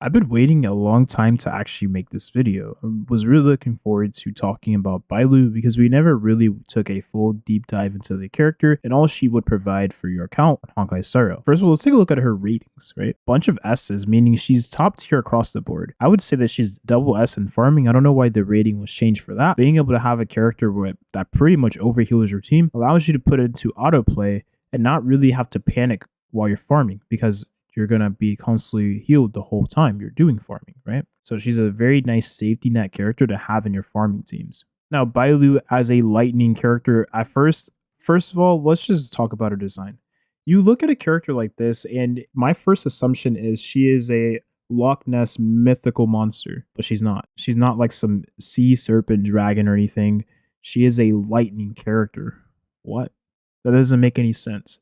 I've been waiting a long time to actually make this video. I was really looking forward to talking about Bailu because we never really took a full deep dive into the character and all she would provide for your account on Honkai Star Rail. First of all, let's take a look at her ratings, right? Bunch of S's, meaning she's top tier across the board. I would say that she's double S in farming. I don't know why the rating was changed for that. Being able to have a character that pretty much overheals your team allows you to put it into autoplay and not really have to panic while you're farming because you're going to be constantly healed the whole time you're doing farming, right? So she's a very nice safety net character to have in your farming teams. Now, Bailu as a lightning character, first of all, let's just talk about her design. You look at a character like this, and my first assumption is she is a Loch Ness mythical monster, but she's not. She's not like some sea serpent dragon or anything. She is a lightning character. What? That doesn't make any sense.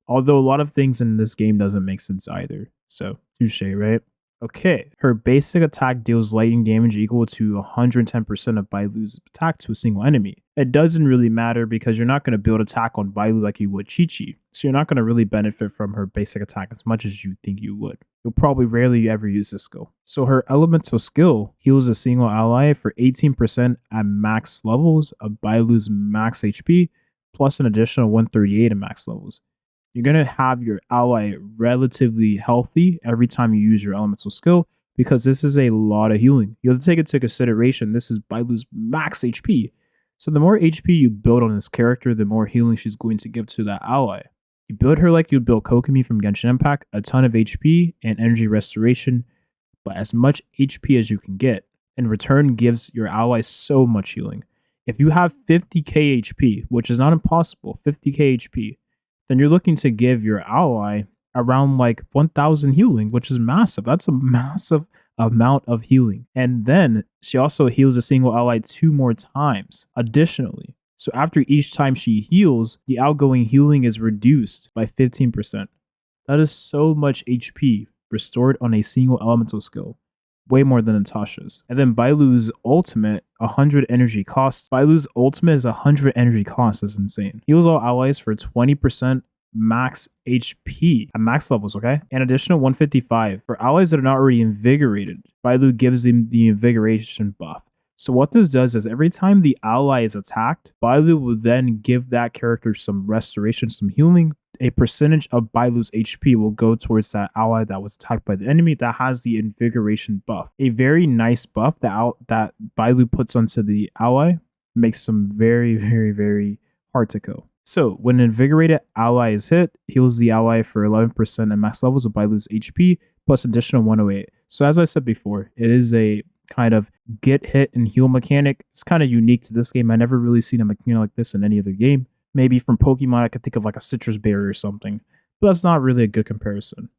Although a lot of things in this game doesn't make sense either. So, touche, right? Okay, her basic attack deals lightning damage equal to 110% of Bailu's attack to a single enemy. It doesn't really matter because you're not going to build attack on Bailu like you would qiqi, so you're not going to really benefit from her basic attack as much as you think you would. You'll probably rarely ever use this skill. So her elemental skill heals a single ally for 18% at max levels of Bailu's max HP, plus an additional 138 at max levels. You're going to have your ally relatively healthy every time you use your elemental skill because this is a lot of healing. You have to take into consideration this is Bailu's max HP. So the more HP you build on this character, the more healing she's going to give to that ally. You build her like you'd build Kokomi from Genshin Impact, a ton of HP and energy restoration, but as much HP as you can get. In return, gives your ally so much healing. If you have 50k HP, which is not impossible, 50k HP, then you're looking to give your ally around like 1000 healing, which is massive. That's a massive amount of healing. And then she also heals a single ally 2 more times additionally. So after each time she heals, the outgoing healing is reduced by 15%. That is so much HP restored on a single elemental skill. Way more than Natasha's. And then Bailu's ultimate, 100 energy cost. Bailu's ultimate is 100 energy cost. That's insane. Heals all allies for 20% max HP at max levels, okay? An additional 155. For allies that are not already invigorated, Bailu gives them the invigoration buff. So what this does is every time the ally is attacked, Bailu will then give that character some restoration, some healing. A percentage of Bailu's HP will go towards that ally that was attacked by the enemy that has the invigoration buff. A very nice buff that Bailu puts onto the ally makes them very, very, very hard to kill. So when an invigorated ally is hit, heals the ally for 11% at max levels of Bailu's HP plus additional 108. So as I said before, it is a kind of get hit and heal mechanic. It's kind of unique to this game. I never really seen a mechanic like this in any other game. Maybe from Pokemon, I could think of like a citrus berry or something, but that's not really a good comparison.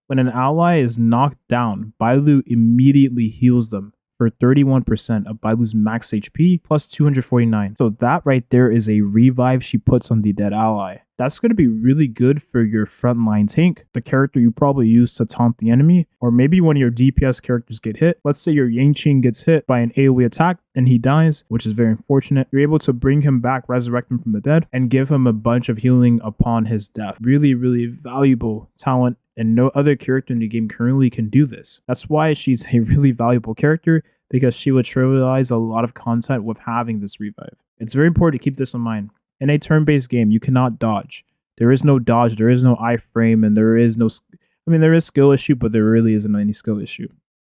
When an ally is knocked down, Bailu immediately heals them for 31% of Bailu's max HP plus 249. So that right there is a revive she puts on the dead ally. That's going to be really good for your frontline tank, the character you probably use to taunt the enemy, or maybe one of your DPS characters get hit. Let's say your Yangqing gets hit by an AoE attack and he dies, which is very unfortunate. You're able to bring him back, resurrect him from the dead, and give him a bunch of healing upon his death. Really, really valuable talent, and no other character in the game currently can do this. That's why she's a really valuable character, because she would trivialize a lot of content with having this revive. It's very important to keep this in mind. In a turn-based game, you cannot dodge. There is no dodge, there is no iframe, and there is no... there is skill issue, but there really isn't any skill issue.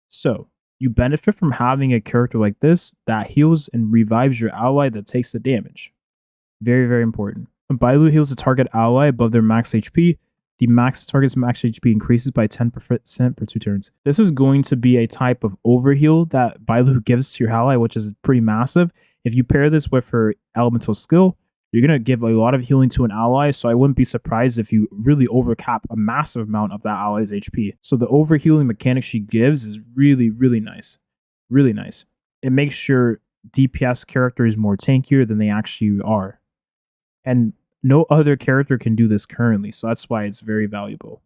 So, you benefit from having a character like this that heals and revives your ally that takes the damage. Very, very important. When Bailu heals a target ally above their max HP, the target's max HP increases by 10% per 2 turns. This is going to be a type of overheal that Bailu gives to your ally, which is pretty massive. If you pair this with her elemental skill, you're going to give a lot of healing to an ally, so I wouldn't be surprised if you really overcap a massive amount of that ally's HP. So the overhealing mechanic she gives is really, really nice. Really nice. It makes your DPS characters more tankier than they actually are. And no other character can do this currently, so that's why it's very valuable.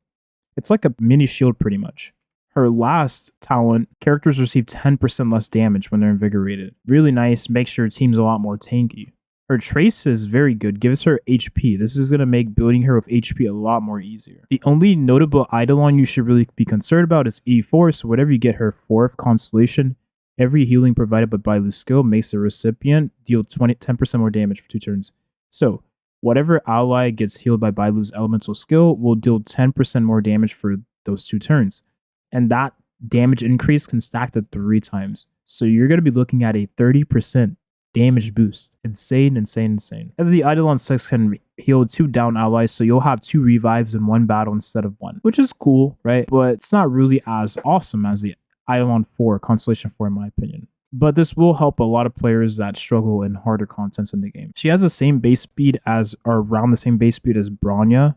It's like a mini shield pretty much. Her last talent, characters receive 10% less damage when they're invigorated. Really nice, makes your teams a lot more tanky. Her trace is very good, gives her HP. This is going to make building her with HP a lot more easier. The only notable Eidolon you should really be concerned about is E4, so whatever you get her 4th Constellation, every healing provided by Bailu's skill makes the recipient deal 10% more damage for 2 turns. So, whatever ally gets healed by Bailu's elemental skill will deal 10% more damage for those 2 turns. And that damage increase can stack to 3 times. So you're going to be looking at a 30% damage boost. Insane, insane, insane. And the Eidolon 6 can heal 2 down allies, so you'll have 2 revives in 1 battle instead of 1, which is cool, right? But it's not really as awesome as the Eidolon 4, Constellation 4 in my opinion. But this will help a lot of players that struggle in harder contents in the game. She has the same base speed as, or around the same base speed as Bronya,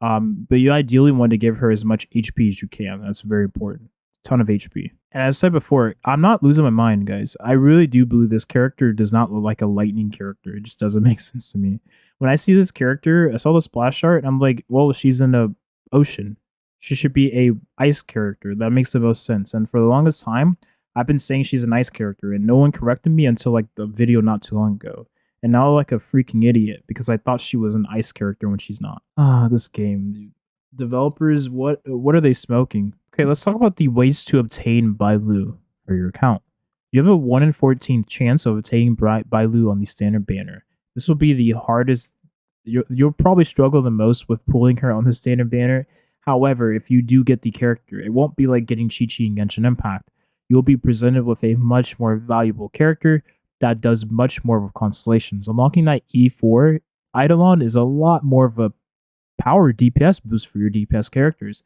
but you ideally want to give her as much HP as you can. That's very important. Ton of HP. And as I said before, I'm not losing my mind, guys. I really do believe this character does not look like a lightning character. It just doesn't make sense to me. When I see this character, I saw the splash art, and I'm like, well, she's in the ocean. She should be a ice character. That makes the most sense. And for the longest time, I've been saying she's an ice character, and no one corrected me until like the video not too long ago. And now I'm like a freaking idiot because I thought she was an ice character when she's not. This game, dude. Developers, what are they smoking? Okay, let's talk about the ways to obtain Bailu for your account. You have a 1 in 14 chance of obtaining Bailu on the standard banner. This will be the hardest. You'll probably struggle the most with pulling her on the standard banner. However, if you do get the character, it won't be like getting qiqi in Genshin Impact. You'll be presented with a much more valuable character that does much more with Constellations. Unlocking that E4 Eidolon is a lot more of a power DPS boost for your DPS characters.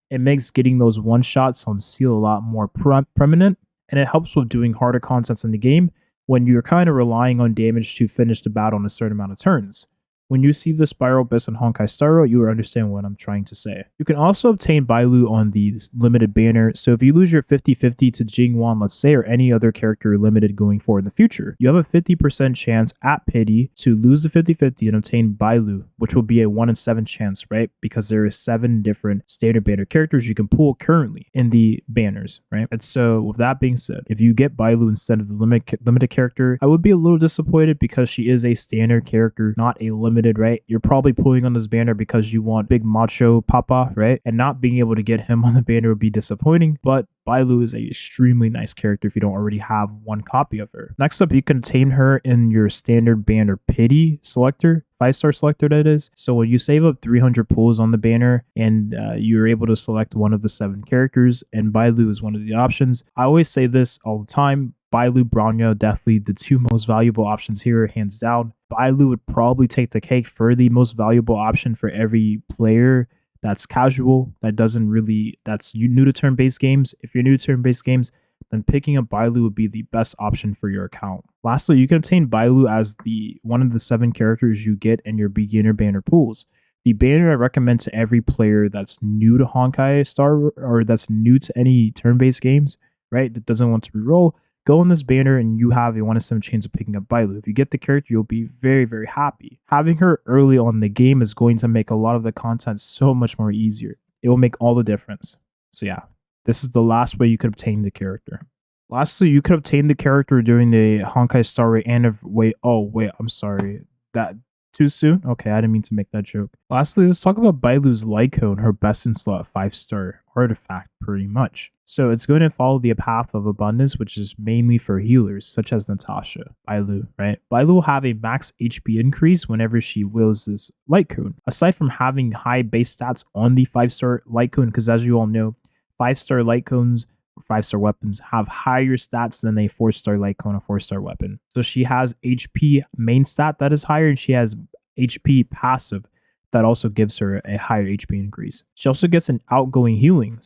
It makes getting those one-shots on Seal a lot more prominent, and it helps with doing harder contents in the game when you're kind of relying on damage to finish the battle in a certain amount of turns. When you see the Spiral Abyss and Honkai Star Road, you will understand what I'm trying to say. You can also obtain Bailu on the limited banner, so if you lose your 50-50 to Jingwan, let's say, or any other character limited going forward in the future, you have a 50% chance at pity to lose the 50-50 and obtain Bailu, which will be a 1 in 7 chance, right? Because there is 7 different standard banner characters you can pull currently in the banners, right? And so with that being said, if you get Bailu instead of the limited character, I would be a little disappointed because she is a standard character, not a limited, right? You're probably pulling on this banner because you want big macho papa, right? And not being able to get him on the banner would be disappointing, but Bailu is an extremely nice character if you don't already have 1 copy of her. Next up, you can obtain her in your standard banner pity selector, 5-star selector that is. So when you save up 300 pulls on the banner and you're able to select one of the 7 characters, and Bailu is one of the options. I always say this all the time, Bailu, Bronya, definitely the 2 most valuable options here, hands down. Bailu would probably take the cake for the most valuable option for every player that's casual, that's new to turn-based games. If you're new to turn-based games, then picking up Bailu would be the best option for your account. Lastly, you can obtain Bailu as one of the 7 characters you get in your beginner banner pools. The banner I recommend to every player that's new to Honkai Star, or that's new to any turn-based games, right, that doesn't want to reroll, go on this banner and you have a 1 in 7 chance of picking up Bailu. If you get the character, you'll be very, very happy. Having her early on in the game is going to make a lot of the content so much more easier. It will make all the difference. So yeah, this is the last way you could obtain the character. Lastly, you could obtain the character during the Honkai Star Raid I'm sorry. That too soon? Okay, I didn't mean to make that joke. Lastly, let's talk about Bailu's Lycone, her best in slot 5-star artifact, pretty much. So it's going to follow the path of abundance, which is mainly for healers, such as Natasha, Bailu, right? Bailu will have a max HP increase whenever she wields this Lycone. Aside from having high base stats on the 5-star Lycone, because as you all know, 5-star Lycones, 5-star weapons have higher stats than a 4-star Lycone, a 4-star weapon. So she has HP main stat that is higher, and she has HP passive that also gives her a higher HP increase. She also gets an outgoing healing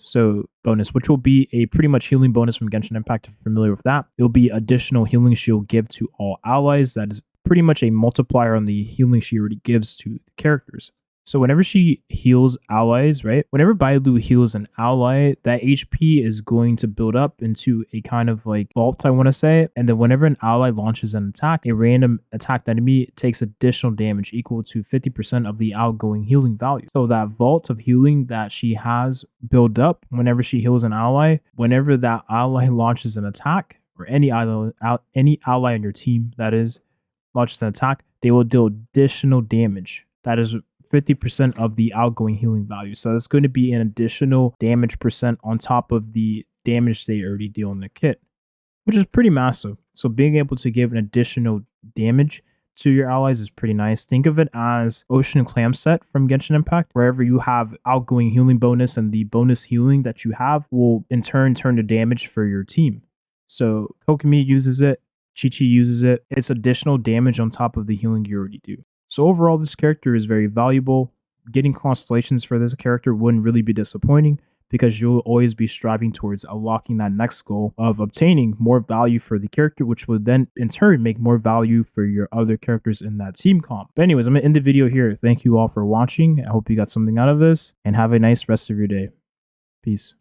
bonus, which will be a pretty much healing bonus from Genshin Impact if you're familiar with that. It'll be additional healing she'll give to all allies. That is pretty much a multiplier on the healing she already gives to the characters. So whenever she heals allies, right? Whenever Bailu heals an ally, that HP is going to build up into a kind of like vault, I want to say. And then whenever an ally launches an attack, a random attacked enemy takes additional damage equal to 50% of the outgoing healing value. So that vault of healing that she has build up whenever she heals an ally, whenever that ally launches an attack, or any ally on your team, that is, launches an attack, they will deal additional damage. That is 50% of the outgoing healing value. So that's going to be an additional damage percent on top of the damage they already deal in the kit, which is pretty massive. So being able to give an additional damage to your allies is pretty nice. Think of it as Ocean Clam set from Genshin Impact. Wherever you have outgoing healing bonus, and the bonus healing that you have will in turn turn to damage for your team. So Kokumi uses it, Qiqi uses it. It's additional damage on top of the healing you already do. So overall, this character is very valuable. Getting Constellations for this character wouldn't really be disappointing, because you'll always be striving towards unlocking that next goal of obtaining more value for the character, which would then in turn make more value for your other characters in that team comp. But anyways, I'm going to end the video here. Thank you all for watching. I hope you got something out of this, and have a nice rest of your day. Peace.